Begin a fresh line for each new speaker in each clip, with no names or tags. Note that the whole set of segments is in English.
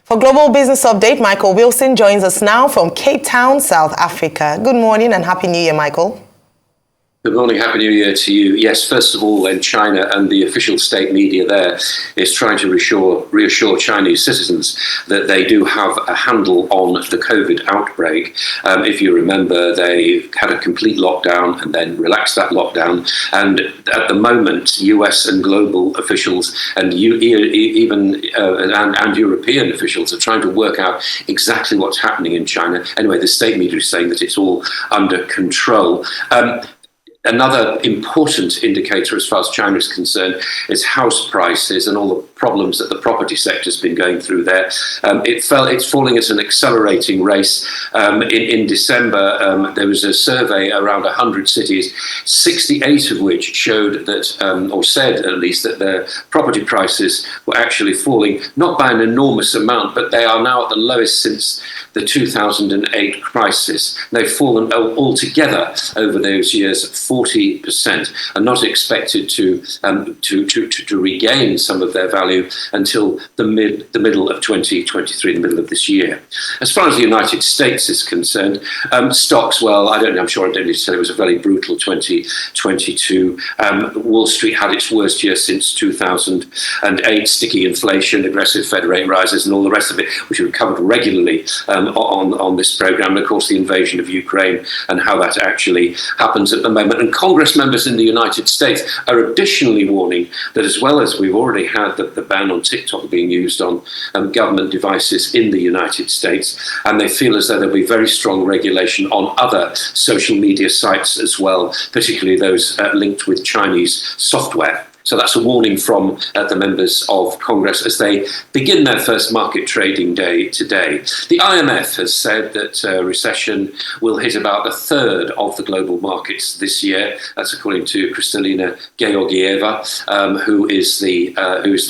For Global Business Update, Michael Wilson joins us now from Cape Town, South Africa. Good morning and Happy New Year, Michael.
Good morning, Happy New Year to you. Yes, first of all, then China and the official state media there is trying to reassure Chinese citizens that they do have a handle on the COVID outbreak. If you remember, they had a complete lockdown and then relaxed that lockdown. And at the moment, US and global officials and even European officials are trying to work out exactly what's happening in China. Anyway, the state media is saying that it's all under control. Another important indicator as far as China is concerned is house prices and all the problems that the property sector has been going through there. It's falling at an accelerating race. In December, there was a survey around 100 cities, 68 of which showed that, or said at least, that their property prices were actually falling, not by an enormous amount, but they are now at the lowest since the 2008 crisis. They've fallen altogether over those years 40%, and not expected to regain some of their value until the middle of 2023, the middle of this year. As far as the United States is concerned, stocks, well, I'm sure I don't need to say it was a very brutal 2022. Wall Street had its worst year since 2008, sticky inflation, aggressive Fed rate rises, and all the rest of it, which we've covered regularly on this program. And of course, the invasion of Ukraine and how that actually happens at the moment. And Congress members in the United States are additionally warning that, as well as we've already had the ban on TikTok being used on government devices in the United States, and they feel as though there'll be very strong regulation on other social media sites as well, particularly those linked with Chinese software. So that's a warning from the members of Congress as they begin their first market trading day today. The IMF has said that recession will hit about a third of the global markets this year. That's according to Kristalina Georgieva, who is the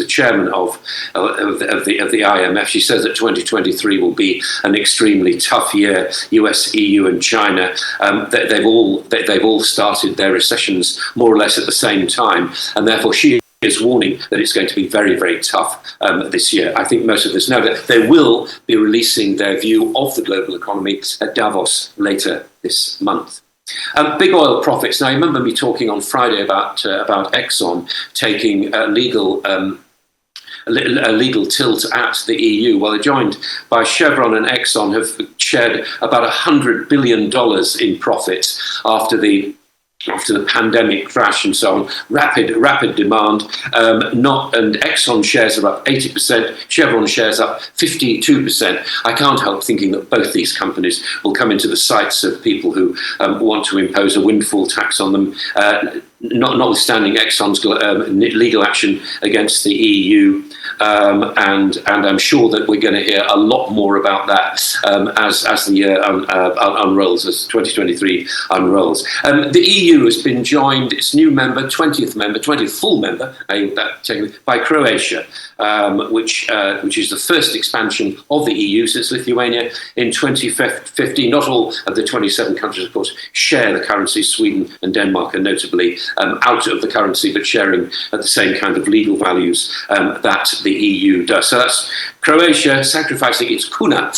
chairman of the IMF. She says that 2023 will be an extremely tough year. US, EU, and China, they've all started their recessions more or less at the same time, and therefore she is warning that it's going to be very, very tough this year. I think most of us know that they will be releasing their view of the global economy at Davos later this month. Big oil profits. Now, you remember me talking on Friday about Exxon taking a legal tilt at the EU. Well, they're joined by Chevron and Exxon, have shared about $100 billion in profits after the pandemic crash and so on. Rapid demand. And Exxon shares are up 80%, Chevron shares up 52%. I can't help thinking that both these companies will come into the sights of people who want to impose a windfall tax on them, notwithstanding Exxon's legal action against the EU. And I'm sure that we're going to hear a lot more about that as the year unrolls, as 2023 unrolls. The EU has been joined, its new member, 20th full member, by Croatia, which is the first expansion of the EU since Lithuania in 2015. Not all of the 27 countries, of course, share the currency. Sweden and Denmark are notably out of the currency, but sharing the same kind of legal values that the EU does. So that's Croatia sacrificing its kuna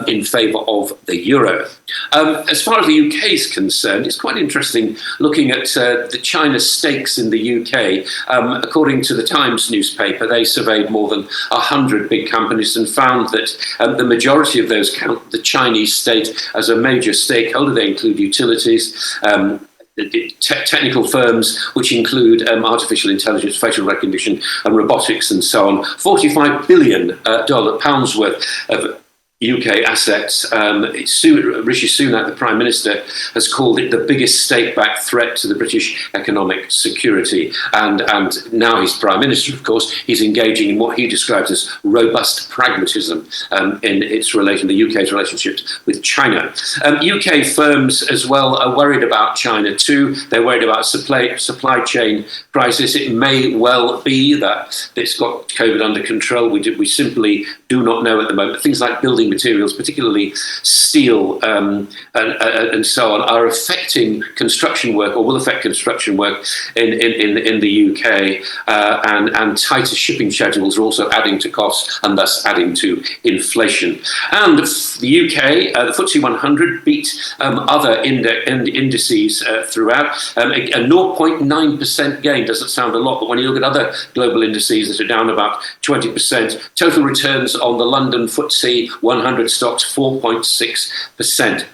in favour of the euro. As far as the UK is concerned, it's quite interesting looking at the China stakes in the UK. According to the Times newspaper, they surveyed more than 100 big companies and found that the majority of those count the Chinese state as a major stakeholder. They include utilities, technical firms, which include artificial intelligence, facial recognition, and robotics, and so on. $45 billion pounds worth of UK assets. Rishi Sunak, the Prime Minister, has called it the biggest state-backed threat to the British economic security. And now he's Prime Minister, of course, he's engaging in what he describes as robust pragmatism in the UK's relationships with China. UK firms as well are worried about China too. They're worried about supply chain crisis. It may well be that it's got COVID under control. We simply do not know at the moment. Things like building materials, particularly steel and so on, are affecting construction work, or will affect construction work in the UK, and tighter shipping schedules are also adding to costs and thus adding to inflation. And the UK, the FTSE 100 beat other indices throughout. A 0.9% gain doesn't sound a lot, but when you look at other global indices that are down about 20%, total returns on the London FTSE 100 stocks 4.6%.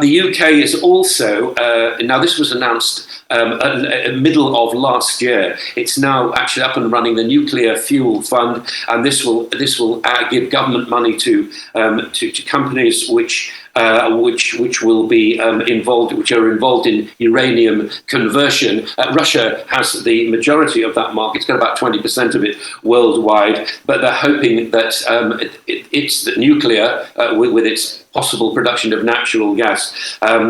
The UK is also, now this was announced middle of last year. It's now actually up and running, the Nuclear Fuel Fund, and this will give government money to companies which will be which are involved in uranium conversion. Russia has the majority of that market. It's got about 20% of it worldwide, but they're hoping that it's the nuclear, with its possible production of natural gas,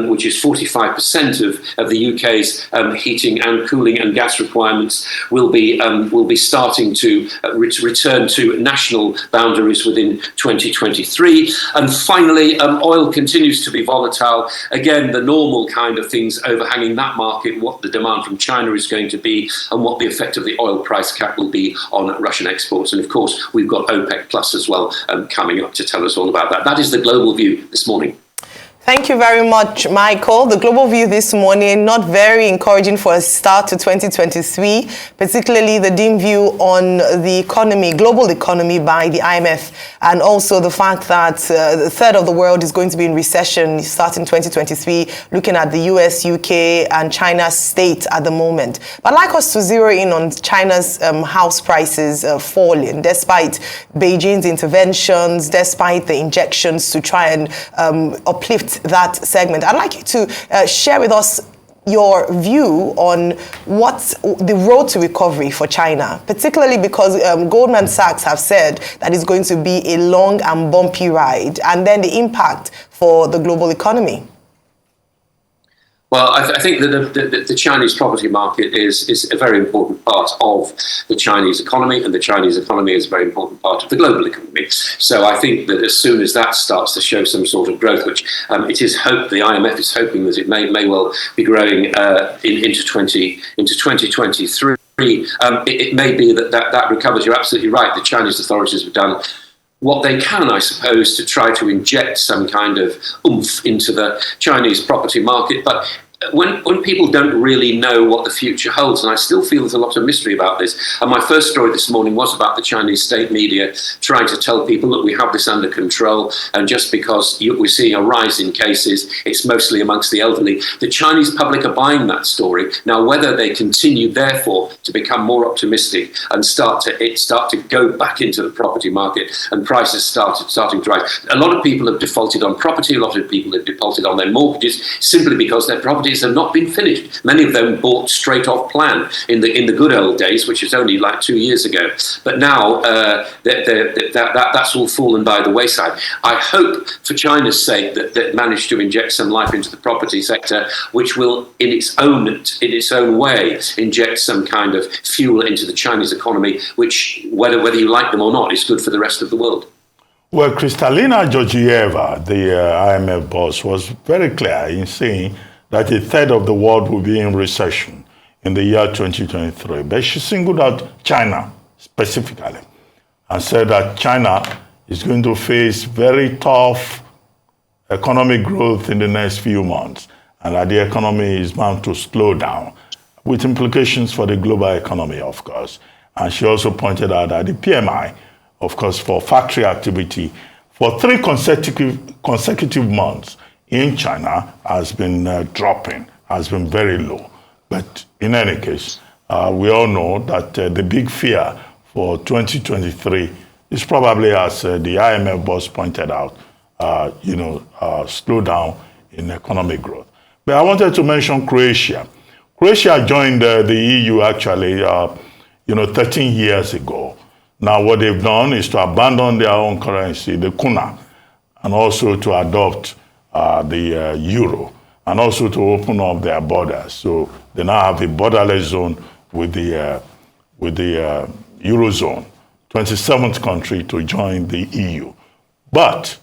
which is 45% of the UK's heating and cooling and gas requirements, will be starting to return to national boundaries within 2023. And finally, oil continues to be volatile. Again, the normal kind of things overhanging that market, what the demand from China is going to be, and what the effect of the oil price cap will be on Russian exports. And of course, we've got OPEC Plus as well coming up to tell us all about that. That is the global view this morning.
Thank you very much, Michael. The global view this morning, not very encouraging for a start to 2023, particularly the dim view on the economy, global economy by the IMF, and also the fact that a third of the world is going to be in recession starting 2023, looking at the US, UK, and China's state at the moment. But I'd like us to zero in on China's house prices falling, despite Beijing's interventions, despite the injections to try and uplift that segment. I'd like you to share with us your view on what's the road to recovery for China, particularly because Goldman Sachs have said that it's going to be a long and bumpy ride, and then the impact for the global economy.
Well, I think that the Chinese property market is a very important part of the Chinese economy, and the Chinese economy is a very important part of the global economy. So I think that as soon as that starts to show some sort of growth, which it is hoped, the IMF is hoping that it may well be growing into 2023. It may be that recovers. You're absolutely right. The Chinese authorities have done what they can, I suppose, to try to inject some kind of oomph into the Chinese property market. But when people don't really know what the future holds, and I still feel there's a lot of mystery about this. And my first story this morning was about the Chinese state media trying to tell people that we have this under control, and just because we're seeing a rise in cases, it's mostly amongst the elderly. The Chinese public are buying that story. Now, whether they continue, therefore, to become more optimistic and start to go back into the property market, and prices starting to rise. A lot of people have defaulted on property. A lot of people have defaulted on their mortgages simply because their properties have not been finished. Many of them bought straight off plan in the good old days, which is only like 2 years ago. But now that's all fallen by the wayside. I hope, for China's sake, that managed to inject some life into the property sector, which will, in its own way, inject some kind of fuel into the Chinese economy, which, whether you like them or not, is good for the rest of the world.
Well, Kristalina Georgieva, the IMF boss, was very clear in saying that a third of the world will be in recession in the year 2023. But she singled out China specifically and said that China is going to face very tough economic growth in the next few months, and that the economy is bound to slow down, with implications for the global economy, of course. And she also pointed out that the PMI, of course, for factory activity, for 3 consecutive months in China has been dropping, has been very low. But in any case, we all know that the big fear for 2023 is probably, as the IMF boss pointed out, slowdown in economic growth. But I wanted to mention Croatia. Croatia joined the EU actually, 13 years ago. Now what they've done is to abandon their own currency, the kuna, and also to adopt the euro, and also to open up their borders. So they now have a borderless zone with the Eurozone, 27th country to join the EU. But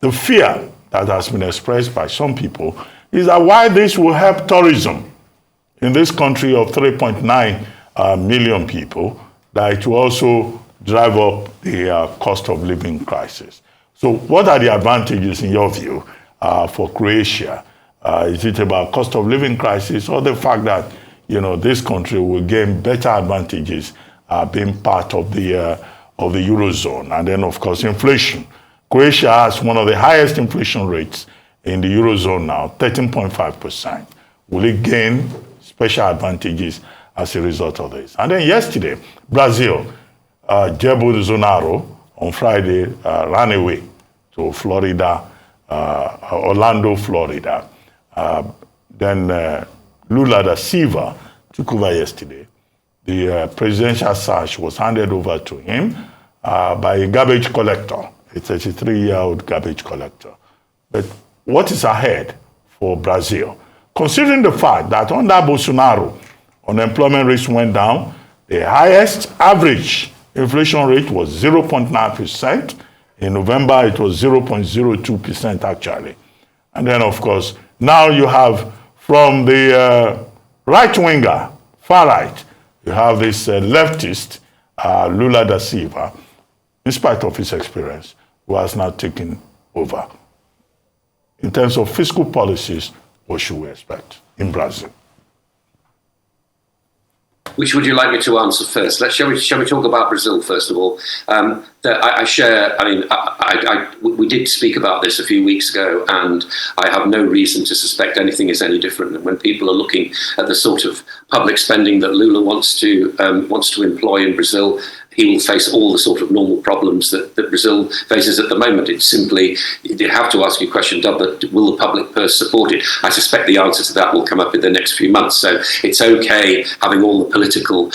the fear that has been expressed by some people is that while this will help tourism in this country of 3.9 million people, that it will also drive up the cost of living crisis. So what are the advantages, in your view, for Croatia? Is it about cost of living crisis, or the fact that this country will gain better advantages being part of the Eurozone? And then, of course, inflation. Croatia has one of the highest inflation rates in the Eurozone now, 13.5%. Will it gain special advantages as a result of this? And then yesterday, Brazil, Jair Bolsonaro on Friday ran away to Florida, Orlando, Florida. Then Lula da Silva took over yesterday. The presidential sash was handed over to him by a garbage collector, a 33-year-old garbage collector. But what is ahead for Brazil? Considering the fact that under Bolsonaro, unemployment rate went down, the highest average inflation rate was 0.9%. In November, it was 0.02% actually. And then, of course, now you have from the right-winger, far right, you have this leftist, Lula da Silva, in spite of his experience, who has now taken over. In terms of fiscal policies, what should we expect in Brazil?
Which would you like me to answer first? Shall we talk about Brazil first of all? We did speak about this a few weeks ago, and I have no reason to suspect anything is any different. And when people are looking at the sort of public spending that Lula wants to employ in Brazil, he will face all the sort of normal problems that Brazil faces at the moment. It's simply, you have to ask your question, will the public purse support it? I suspect the answer to that will come up in the next few months. So it's okay having all the political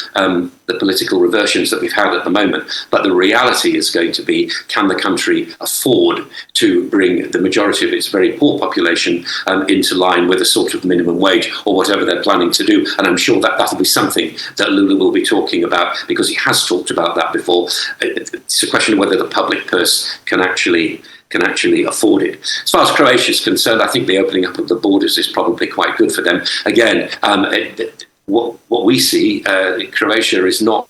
reversions that we've had at the moment. But the reality is going to be, can the country afford to bring the majority of its very poor population into line with a sort of minimum wage or whatever they're planning to do? And I'm sure that that'll be something that Lula will be talking about, because he has talked about that before. It's a question of whether the public purse can actually afford it. As far as Croatia is concerned, I think the opening up of the borders is probably quite good for them. Again, what we see, Croatia is not.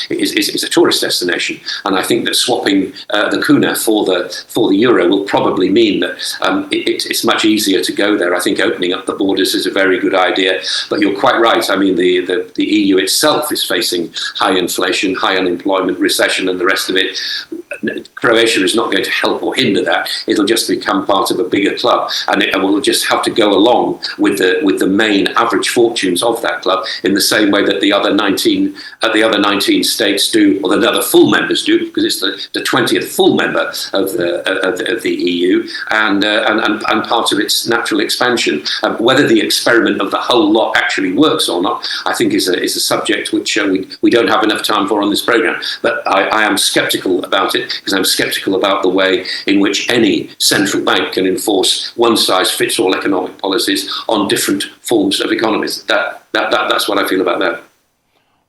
Is a tourist destination, and I think that swapping the kuna for the euro will probably mean that it's much easier to go there. I think opening up the borders is a very good idea. But you're quite right. I mean, the EU itself is facing high inflation, high unemployment, recession, and the rest of it. Croatia is not going to help or hinder that. It'll just become part of a bigger club, and it will just have to go along with the main average fortunes of that club in the same way that the other 19 states do, or the other full members do, because it's the 20th full member of the EU and part of its natural expansion. Whether the experiment of the whole lot actually works or not, I think is a subject which we don't have enough time for on this programme. But I am sceptical about it, because I'm sceptical about the way in which any central bank can enforce one-size-fits-all economic policies on different forms of economies. That's what I feel about that.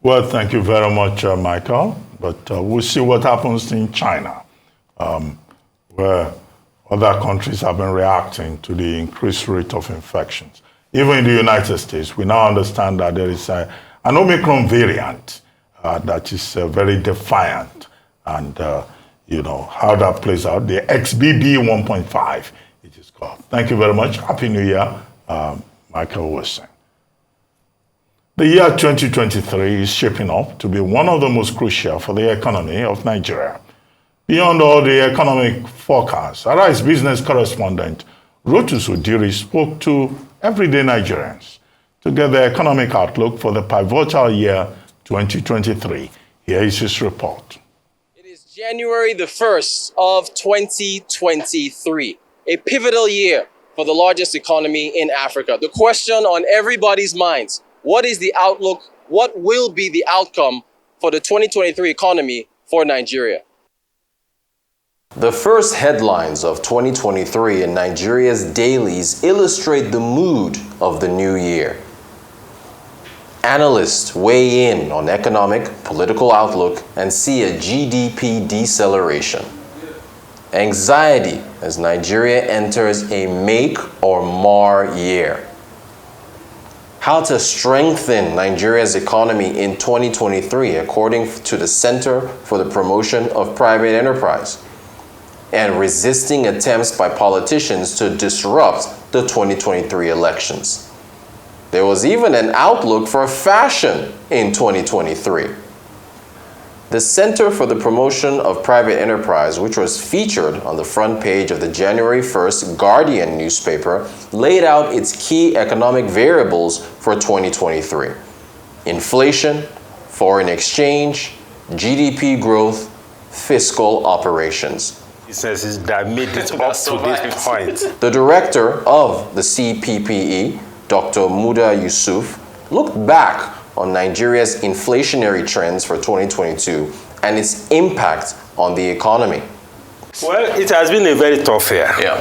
Well, thank you very much, Michael. But we'll see what happens in China, where other countries have been reacting to the increased rate of infections. Even in the United States, we now understand that there is an Omicron variant that is very defiant. And, how that plays out, the XBB 1.5, it is called. Thank you very much. Happy New Year, Michael Wilson. The year 2023 is shaping up to be one of the most crucial for the economy of Nigeria. Beyond all the economic forecasts, Arise business correspondent Rotus Odiri spoke to everyday Nigerians to get the economic outlook for the pivotal year 2023. Here is his report.
It is January the 1st of 2023, a pivotal year for the largest economy in Africa. The question on everybody's minds: what is the outlook? What will be the outcome for the 2023 economy for Nigeria? The first headlines of 2023 in Nigeria's dailies illustrate the mood of the new year. Analysts weigh in on economic, political outlook and see a GDP deceleration. Anxiety as Nigeria enters a make or mar year. How to strengthen Nigeria's economy in 2023 according to the Center for the Promotion of Private Enterprise, and resisting attempts by politicians to disrupt the 2023 elections. There was even an outlook for fashion in 2023. The Center for the Promotion of Private Enterprise, which was featured on the front page of the January 1st Guardian newspaper, laid out its key economic variables for 2023. Inflation, foreign exchange, GDP growth, fiscal operations.
Businesses that made it up to this point.
The director of the CPPE, Dr. Muda Yusuf, looked back on Nigeria's inflationary trends for 2022 and its impact on the economy.
Well, it has been a very tough year.
Yeah.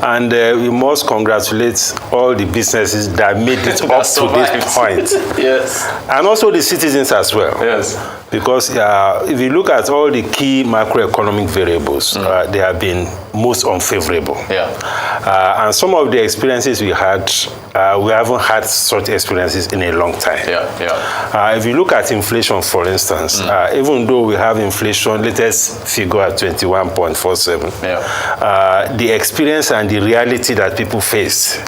And we must congratulate all the businesses that made it up to this point.
Yes.
And also the citizens as well.
Yes.
Because if you look at all the key macroeconomic variables, they have been most unfavorable.
Yeah.
And some of the experiences we had, we haven't had such experiences in a long time.
Yeah. Yeah.
If you look at inflation, for instance, even though we have inflation, latest figure at 21.47, the experience and the reality that people faced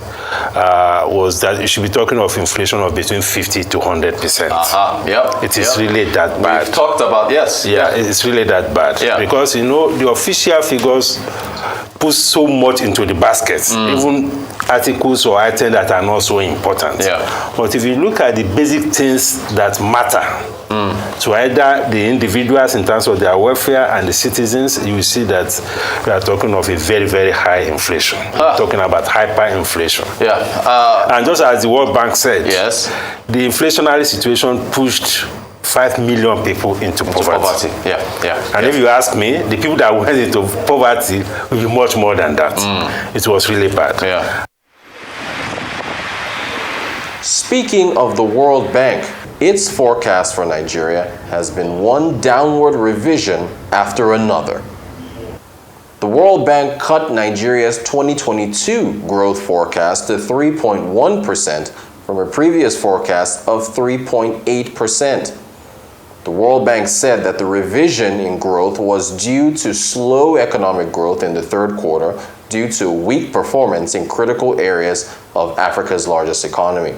was that you should be talking of inflation of between 50 to 100%.
Yep.
It is really that bad.
We've talked about, yes.
Yeah, it's really that bad.
Yeah.
Because, you know, the official figures put so much into the baskets, even articles or items that are not so important.
Yeah.
But if you look at the basic things that matter to either the individuals in terms of their welfare and the citizens, you will see that we are talking of a very, very high inflation. Talking about hyperinflation.
Yeah.
And just as the World Bank said,
Yes.
the inflationary situation pushed 5 million people into poverty.
Yeah.
And if you ask me, the people that went into poverty will be much more than that. It was really bad.
Yeah. Speaking of the World Bank, its forecast for Nigeria has been one downward revision after another. The World Bank cut Nigeria's 2022 growth forecast to 3.1% from a previous forecast of 3.8%. The World Bank said that the revision in growth was due to slow economic growth in the third quarter due to weak performance in critical areas of Africa's largest economy.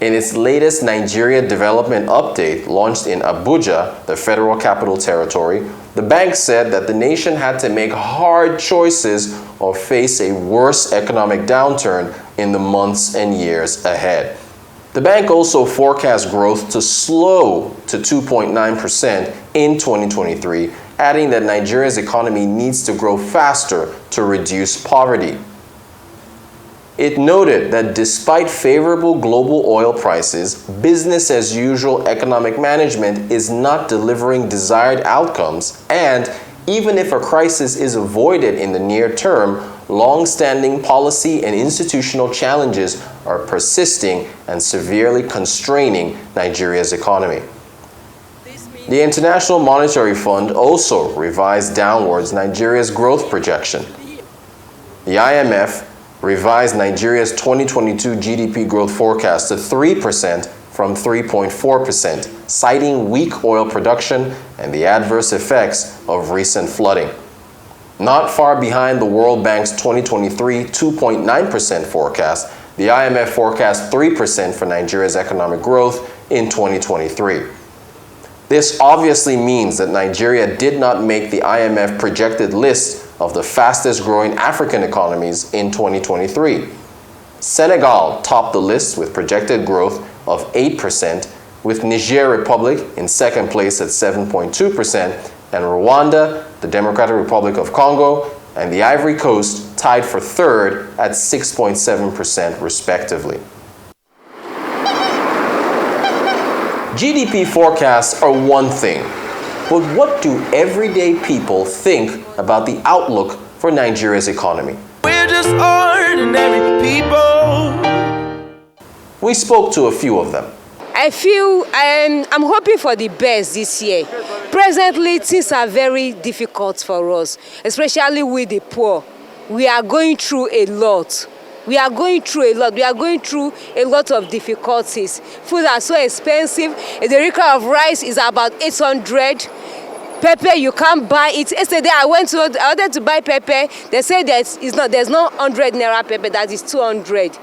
In its latest Nigeria Development Update launched in Abuja, the Federal Capital Territory, the bank said that the nation had to make hard choices or face a worse economic downturn in the months and years ahead. The bank also forecast growth to slow to 2.9% in 2023, adding that Nigeria's economy needs to grow faster to reduce poverty. It noted that despite favorable global oil prices, business as usual economic management is not delivering desired outcomes, and even if a crisis is avoided in the near term, long-standing policy and institutional challenges are persisting and severely constraining Nigeria's economy. The International Monetary Fund also revised downwards Nigeria's growth projection. The IMF revised Nigeria's 2022 GDP growth forecast to 3% from 3.4%, citing weak oil production and the adverse effects of recent flooding. Not far behind the World Bank's 2023 2.9% forecast, the IMF forecast 3% for Nigeria's economic growth in 2023. This obviously means that Nigeria did not make the IMF projected list of the fastest growing African economies in 2023. Senegal topped the list with projected growth of 8%, with Niger Republic in second place at 7.2%, and Rwanda, the Democratic Republic of Congo, and the Ivory Coast tied for third at 6.7% respectively. GDP forecasts are one thing, but what do everyday people think about the outlook for Nigeria's economy?
We're just ordinary people.
We spoke to a few of them.
I'm hoping for the best this year. Presently, things are very difficult for us, especially with the poor. We are going through a lot. We are going through a lot of difficulties. Food are so expensive. A derica of rice is about 800. Pepper, you can't buy it. Yesterday I wanted to buy pepper. They said there's no 100 naira pepper, that is 200.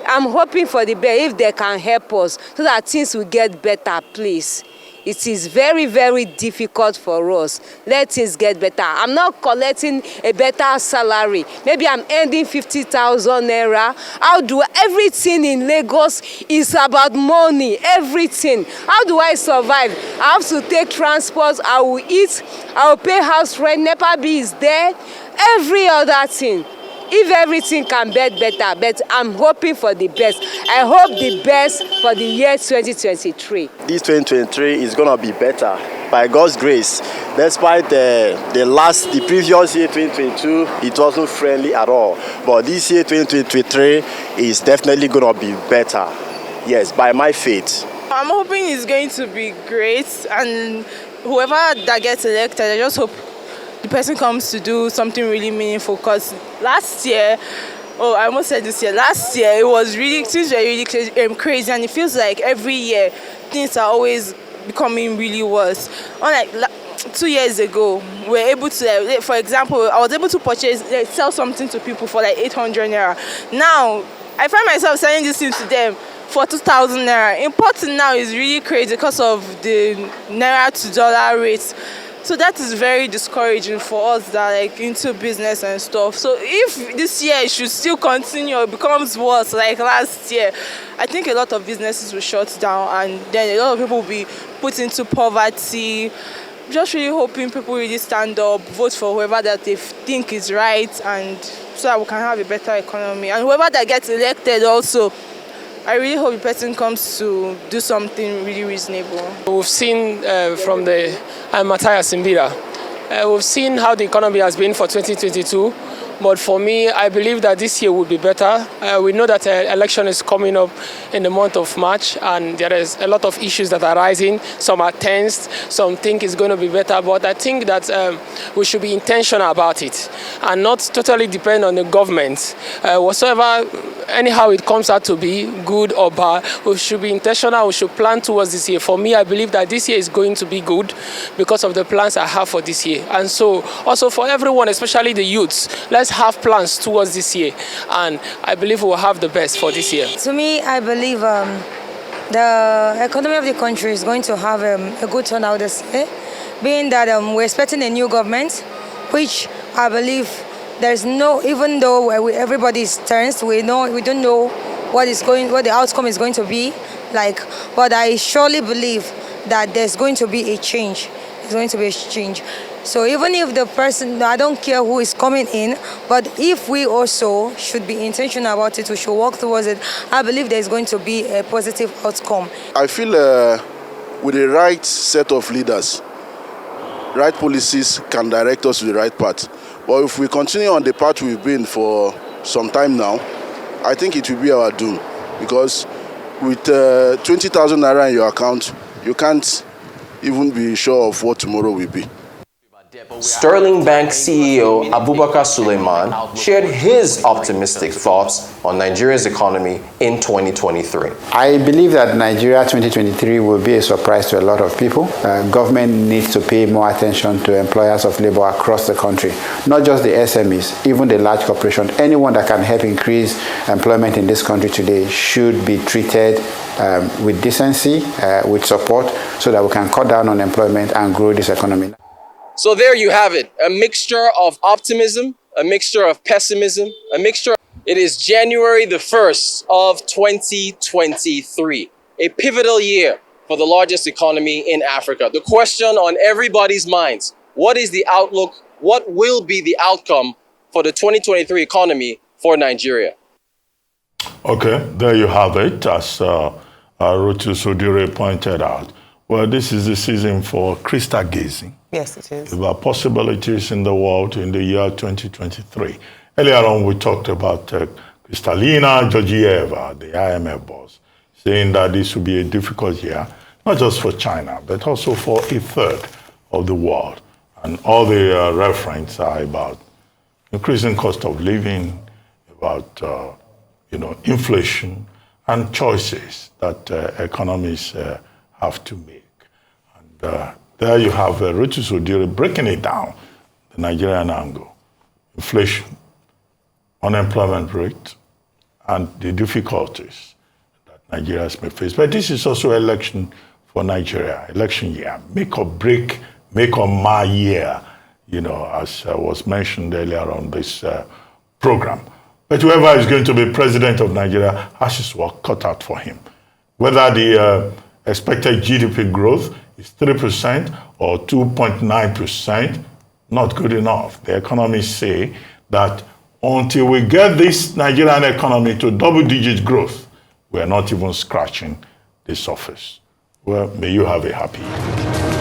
I'm hoping for the best, if they can help us so that things will get better, please. It is very, very difficult for us. Let things get better. I'm not collecting a better salary. Maybe I'm earning 50,000 naira. How do everything in Lagos is about money, everything. How do I survive? I have to take transport, I will eat, I will pay house rent, NEPA bill is there, every other thing. If everything can get better, but I'm hoping for the best. I hope the best for the year 2023.
This 2023 is going to be better by God's grace. Despite the previous year 2022, it wasn't friendly at all. But this year 2023 is definitely going to be better. Yes, by my faith.
I'm hoping it's going to be great, and whoever that gets elected, I just hope the person comes to do something really meaningful. Because last year, I almost said this year, last year things were really crazy, and it feels like every year things are always becoming really worse. Unlike 2 years ago, we were able to, for example, I was able to sell something to people for like 800 naira. Now, I find myself selling this thing to them for 2,000 naira. Importing now is really crazy because of the naira to dollar rate. So that is very discouraging for us that are into business and stuff. So if this year it should still continue, it becomes worse like last year, I think a lot of businesses will shut down, and then a lot of people will be put into poverty. Just really hoping people really stand up, vote for whoever that they think is right, and so that we can have a better economy. And whoever that gets elected also, I really hope the person comes to do something really reasonable.
We've seen from the Matthias Mbira, we've seen how the economy has been for 2022. But for me, I believe that this year will be better. We know that election is coming up in the month of March, and there is a lot of issues that are rising. Some are tense, some think it's going to be better. But I think that we should be intentional about it and not totally depend on the government. Anyhow it comes out to be, good or bad, we should be intentional, we should plan towards this year. For me, I believe that this year is going to be good because of the plans I have for this year. And so, also for everyone, especially the youths, let's have plans towards this year. And I believe we'll have the best for this year.
To me, I believe the economy of the country is going to have a good turnout this year, being that we're expecting a new government, which I believe even though everybody is tense, we don't know what the outcome is going to be like. But I surely believe that there's going to be a change. There's going to be a change. So even if the person, I don't care who is coming in, but if we also should be intentional about it, we should work towards it, I believe there's going to be a positive outcome.
I feel with the right set of leaders, right policies can direct us to the right path. But if we continue on the path we've been for some time now, I think it will be our doom. Because with 20,000 naira in your account, you can't even be sure of what tomorrow will be.
Sterling Bank CEO Abubakar Suleiman shared his optimistic thoughts on Nigeria's economy in 2023.
I believe that Nigeria 2023 will be a surprise to a lot of people. Government needs to pay more attention to employers of labor across the country, not just the SMEs, even the large corporations. Anyone that can help increase employment in this country today should be treated with decency, with support, so that we can cut down on unemployment and grow this economy.
So there you have it, a mixture of optimism, a mixture of pessimism, It is January the 1st of 2023, a pivotal year for the largest economy in Africa. The question on everybody's minds, what is the outlook? What will be the outcome for the 2023 economy for Nigeria?
Okay, there you have it, as Rutu Sodire pointed out. Well, this is the season for crystal gazing.
Yes, it is.
About possibilities in the world in the year 2023. Earlier on, we talked about Kristalina Georgieva, the IMF boss. saying that this will be a difficult year, not just for China, but also for a third of the world. And all the references are about increasing cost of living, about inflation, and choices that economies have to make. And there you have Rotus Odiri breaking it down, the Nigerian angle. Inflation, unemployment rate, and the difficulties that Nigerians may face. But this is also election for Nigeria, election year, make or break, make or mar year, as was mentioned earlier on this program. But whoever is going to be president of Nigeria has his work cut out for him. Whether the expected GDP growth is 3% or 2.9%, not good enough. The economists say that until we get this Nigerian economy to double-digit growth, we are not even scratching the surface. Well, may you have a happy year.